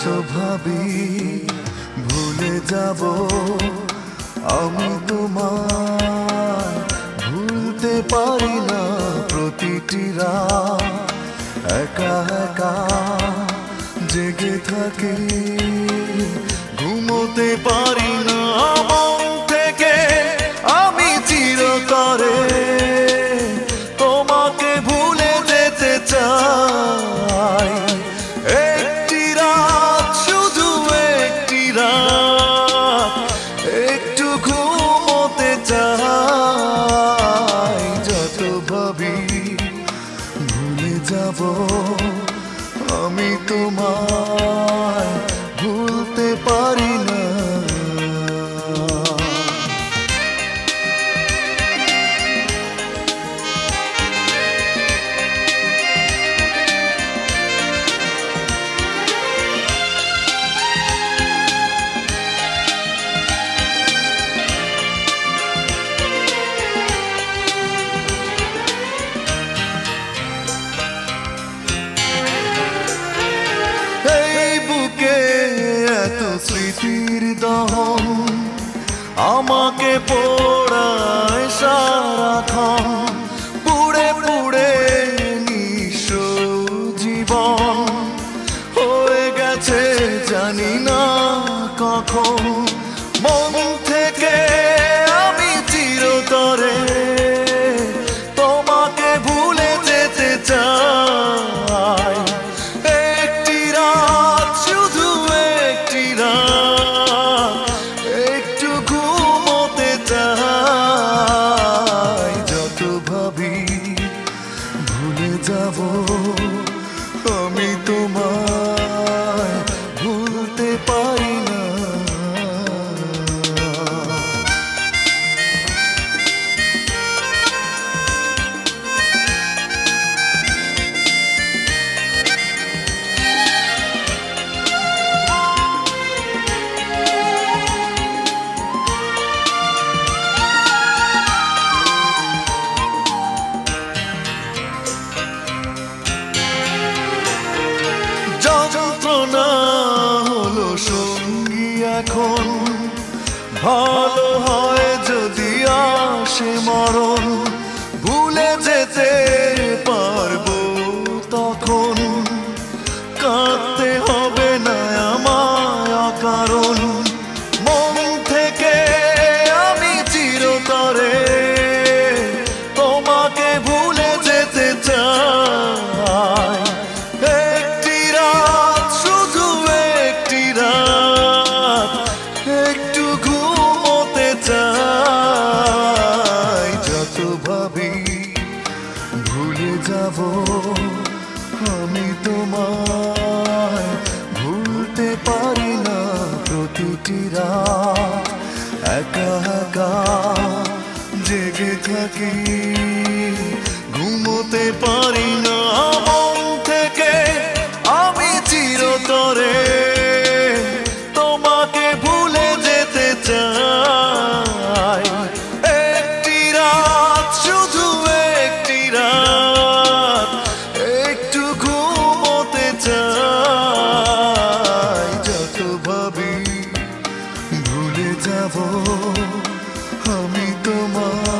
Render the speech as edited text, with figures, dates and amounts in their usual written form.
যত ভাবি ভুলে যাব আমি তোমায় ভুলতে পারি না প্রতিটি রাত একা একা জেগে থাকি ঘুমোতে পারি না মন থেকে আমি চিরতরে তোমাকে ভুলে যেতে চাই একটি রাত শুধু একটি রাত একটু ঘুমোতে চাই যত ভাবি ভুলে যাব আমি তোমায় ভুলতে পারি না স্মৃতির দহন আমাকে পোড়ায় সারাক্ষণ পুড়ে পুড়ে নিঃস্ব জীবন হয়ে গেছে জানি না কখন মন থেকে আমি চিরতরে তোমাকে ভুলে যেতে চাই একটি রাত শুধু একটি রাত একটু ঘুমোতে চাই যত ভাবি ভুলে যাব আমি তোমায় ভুলতে পারি না যন্ত্রণা হলো সঙ্গী এখন ভালো হয় যদি আসে মরণ ভুলে যেতে পারবো তখন কাঁদতে হবে না আমায় অকারণ মন থেকে আমি চিরতরে তোমাকে ভুলে যেতে চাই একটি রাত শুধু একটি রাত একটু ঘুমোতে চাই যত ভাবি ভুলে যাব আমি তোমায় ভুলতে পারি না প্রতিটি রাত একা একা জেগে থাকি ঘুমোতে পারি না মন থেকে আমি চিরতরে তোমাকে ভুলে যেতে চাই একটি রাত শুধু একটি রাত একটু ঘুমোতে চাই যত ভাবি ভুলে যাব আমি তোমায়